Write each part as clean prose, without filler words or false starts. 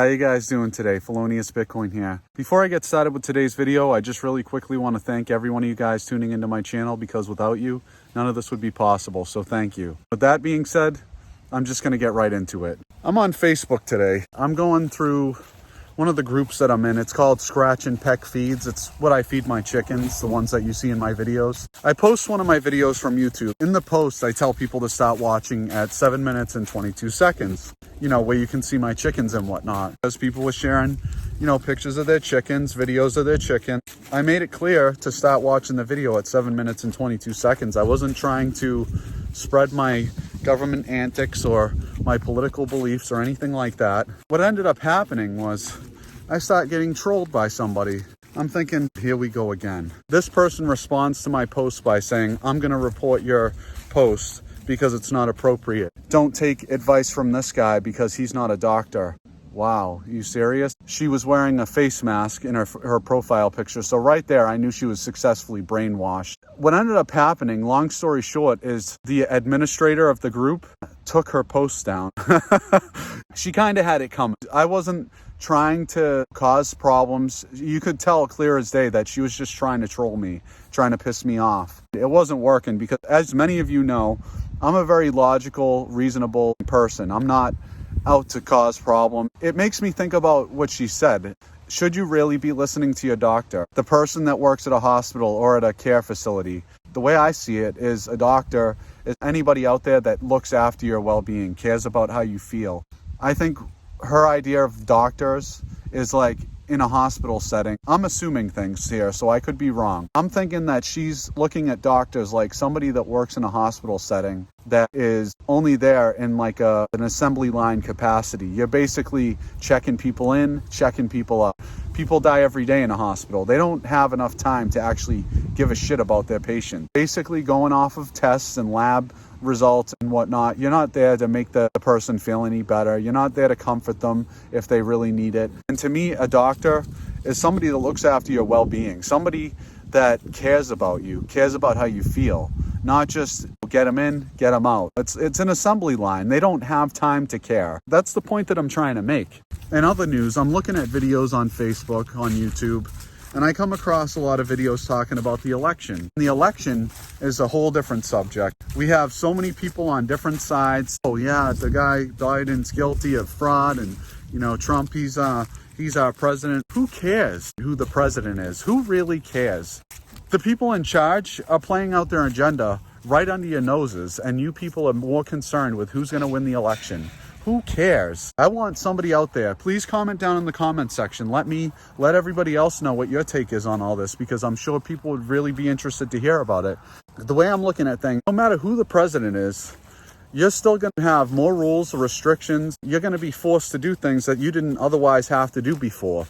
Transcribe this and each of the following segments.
How you guys doing today? Felonious Bitcoin here. Before I get started with today's video, I just really quickly want to thank every one of you guys tuning into my channel, because without you, none of this would be possible, so thank you. With that being said, I'm just going to get right into it. I'm on Facebook today. I'm going through one of the groups that I'm in. It's called Scratch and Peck Feeds. It's what I feed my chickens, the ones that you see in my videos. I post one of my videos from YouTube. In the post, I tell people to start watching at 7 minutes and 22 seconds, where you can see my chickens and whatnot. As people were sharing, pictures of their chickens, videos of their chicken, I made it clear to start watching the video at 7 minutes and 22 seconds. I wasn't trying to spread my government antics or my political beliefs or anything like that. What ended up happening was I started getting trolled by somebody. I'm thinking, here we go again. This person responds to my post by saying, I'm going to report your post because it's not appropriate. Don't take advice from this guy because he's not a doctor. Wow, are you serious? She was wearing a face mask in her profile picture. So right there, I knew she was successfully brainwashed. What ended up happening, long story short, is the administrator of the group took her post down. She kind of had it coming. I wasn't trying to cause problems. You could tell clear as day that she was just trying to troll me, trying to piss me off. It wasn't working because, as many of you know, I'm a very logical, reasonable person. I'm not out to cause problems. It makes me think about what she said. Should you really be listening to your doctor? The person that works at a hospital or at a care facility. The way I see it is a doctor is anybody out there that looks after your well-being, cares about how you feel. I think her idea of doctors is like in a hospital setting. I'm assuming things here, so I could be wrong. I'm thinking that she's looking at doctors like somebody that works in a hospital setting that is only there in like an assembly line capacity. You're basically checking people in, checking people up. People die every day in a hospital. They don't have enough time to actually give a shit about their patient. Basically going off of tests and lab results and whatnot. You're not there to make the person feel any better. You're not there to comfort them if they really need it. And to me, a doctor is somebody that looks after your well-being, somebody that cares about you, cares about how you feel, not just get them in, get them out. It's an assembly line. They don't have time to care. That's the point that I'm trying to make. In other news, I'm looking at videos on Facebook, on YouTube, and I come across a lot of videos talking about the election. The election is a whole different subject. We have so many people on different sides. Oh yeah, the guy Biden's guilty of fraud, and Trump, he's our president. Who cares who the president is? Who really cares? The people in charge are playing out their agenda right under your noses, and you people are more concerned with who's going to win the election. Who cares? I want somebody out there. Please comment down in the comment section. Let everybody else know what your take is on all this, because I'm sure people would really be interested to hear about it. The way I'm looking at things, no matter who the president is, you're still going to have more rules or restrictions. You're going to be forced to do things that you didn't otherwise have to do before.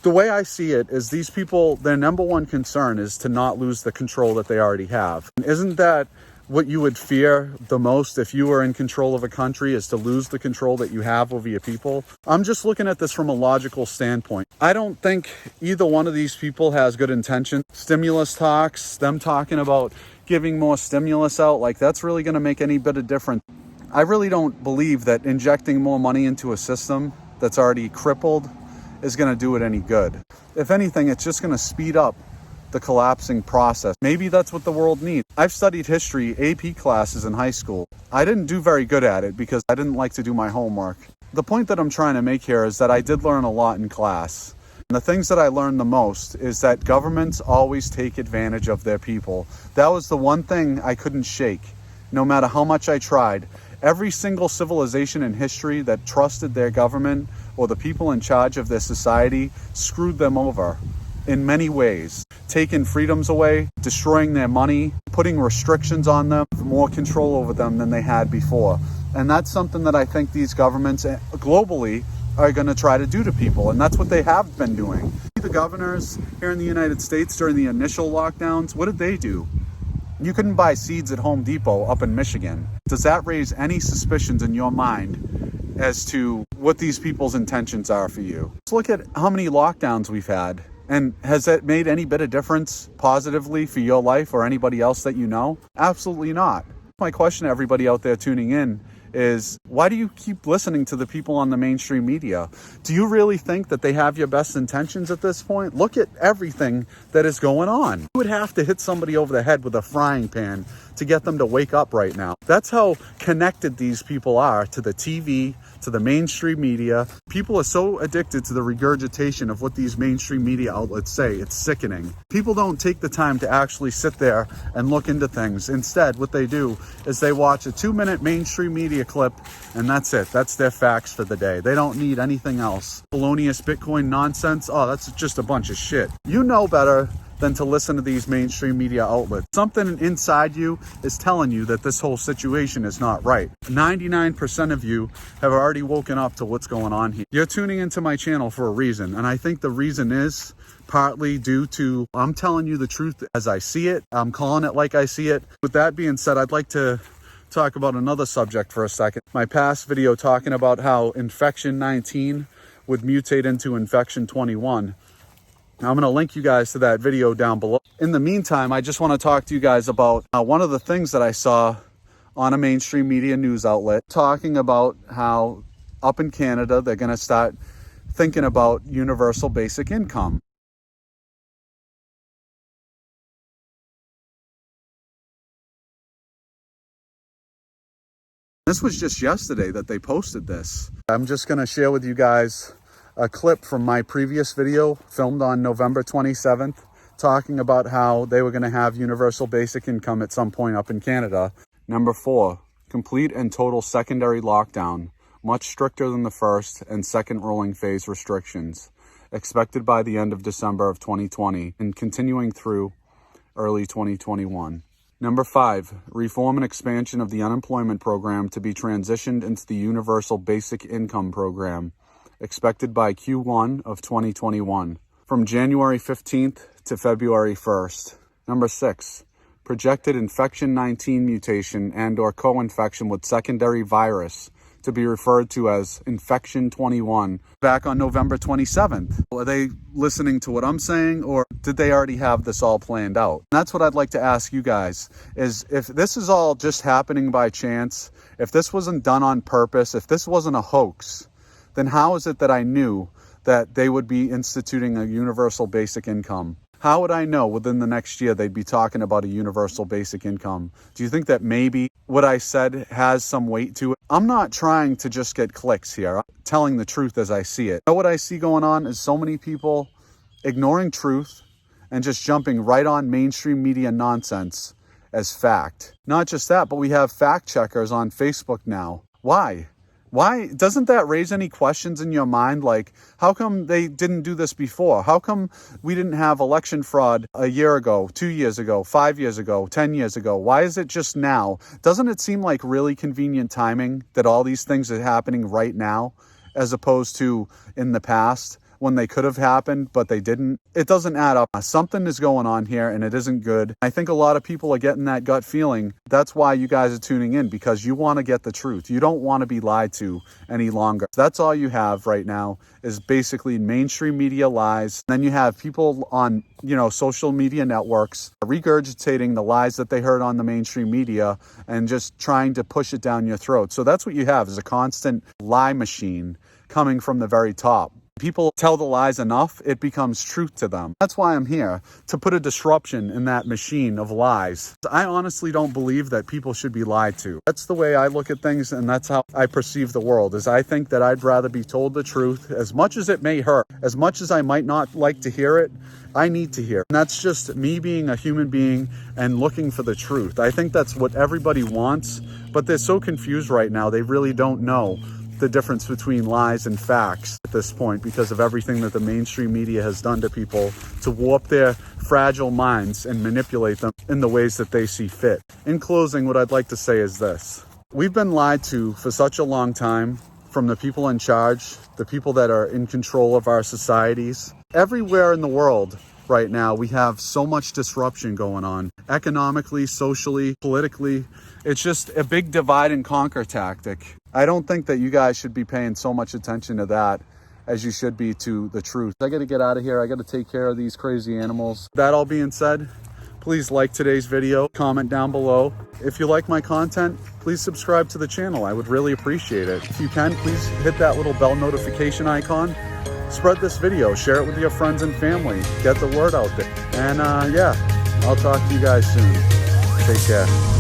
The way I see it is these people, their number one concern is to not lose the control that they already have. Isn't that what you would fear the most if you were in control of a country, is to lose the control that you have over your people? I'm just looking at this from a logical standpoint. I don't think either one of these people has good intention. Stimulus talks, them talking about giving more stimulus out, like that's really going to make any bit of difference. I really don't believe that injecting more money into a system that's already crippled is going to do it any good. If anything, it's just going to speed up the collapsing process. Maybe that's what the world needs. I've studied history, AP classes in high school. I didn't do very good at it because I didn't like to do my homework. The point that I'm trying to make here is that I did learn a lot in class. And the things that I learned the most is that governments always take advantage of their people. That was the one thing I couldn't shake, no matter how much I tried. Every single civilization in history that trusted their government or the people in charge of their society screwed them over in many ways, taking freedoms away, destroying their money, putting restrictions on them, more control over them than they had before. And that's something that I think these governments globally are going to try to do to people, and that's what they have been doing. The governors here in the United States during the initial lockdowns, what did they do? You couldn't buy seeds at Home Depot up in Michigan. Does that raise any suspicions in your mind as to what these people's intentions are for you? Let's look at how many lockdowns we've had. And has that made any bit of difference positively for your life or anybody else that you know? Absolutely not. My question to everybody out there tuning in is, why do you keep listening to the people on the mainstream media? Do you really think that they have your best intentions at this point? Look at everything that is going on. You would have to hit somebody over the head with a frying pan to get them to wake up right now. That's how connected these people are to the TV, to the mainstream media. People are so addicted to the regurgitation of what these mainstream media outlets say. It's sickening. People don't take the time to actually sit there and look into things. Instead, what they do is they watch a 2-minute mainstream media clip, and that's it. That's their facts for the day. They don't need anything else. Felonious Bitcoin nonsense, oh, that's just a bunch of shit. You know better than to listen to these mainstream media outlets. Something inside you is telling you that this whole situation is not right. 99% of you have already woken up to what's going on here. You're tuning into my channel for a reason, and I think the reason is partly due to I'm telling you the truth as I see it. I'm calling it like I see it. With that being said, I'd like to talk about another subject for a second. My past video talking about how infection 19 would mutate into infection 21. Now, I'm going to link you guys to that video down below. In the meantime, I just want to talk to you guys about one of the things that I saw on a mainstream media news outlet talking about how up in Canada, they're going to start thinking about universal basic income. This was just yesterday that they posted this. I'm just going to share with you guys a clip from my previous video filmed on November 27th talking about how they were going to have universal basic income at some point up in Canada. Number 4, complete and total secondary lockdown, much stricter than the first and second rolling phase restrictions, expected by the end of December of 2020 and continuing through early 2021. Number 5, reform and expansion of the unemployment program to be transitioned into the universal basic income program, expected by Q1 of 2021, from January 15th to February 1st. Number 6, projected infection 19 mutation and or co-infection with secondary virus to be referred to as infection 21 back on November 27th. Are they listening to what I'm saying, or did they already have this all planned out? And that's what I'd like to ask you guys, is if this is all just happening by chance, if this wasn't done on purpose, if this wasn't a hoax, then how is it that I knew that they would be instituting a universal basic income? How would I know within the next year they'd be talking about a universal basic income? Do you think that maybe what I said has some weight to it? I'm not trying to just get clicks here. I'm telling the truth as I see it. You know what I see going on is so many people ignoring truth and just jumping right on mainstream media nonsense as fact. Not just that, but we have fact checkers on Facebook now. Why? Why doesn't that raise any questions in your mind? Like, how come they didn't do this before? How come we didn't have election fraud a year ago, 2 years ago, 5 years ago, 10 years ago? Why is it just now? Doesn't it seem like really convenient timing that all these things are happening right now as opposed to in the past when they could have happened, but they didn't? It doesn't add up. Something is going on here and it isn't good. I think a lot of people are getting that gut feeling. That's why you guys are tuning in, because you want to get the truth. You don't want to be lied to any longer. That's all you have right now is basically mainstream media lies. Then you have people on, social media networks regurgitating the lies that they heard on the mainstream media and just trying to push it down your throat. So that's what you have, is a constant lie machine coming from the very top. People tell the lies enough, it becomes truth to them. That's why I'm here, to put a disruption in that machine of lies. I honestly don't believe that people should be lied to. That's the way I look at things, and that's how I perceive the world, is I think that I'd rather be told the truth, as much as it may hurt, as much as I might not like to hear it, I need to hear. And that's just me being a human being and looking for the truth. I think that's what everybody wants, but they're so confused right now, they really don't know the difference between lies and facts at this point, because of everything that the mainstream media has done to people to warp their fragile minds and manipulate them in the ways that they see fit. In closing, what I'd like to say is this. We've been lied to for such a long time, from the people in charge, the people that are in control of our societies. Everywhere in the world right now, we have so much disruption going on, economically, socially, politically. It's just a big divide and conquer tactic. I don't think that you guys should be paying so much attention to that as you should be to the truth. I got to get out of here. I got to take care of these crazy animals. That all being said, please like today's video, comment down below. If you like my content, please subscribe to the channel. I would really appreciate it. If you can, please hit that little bell notification icon. Spread this video, share it with your friends and family, get the word out there. And yeah, I'll talk to you guys soon. Take care.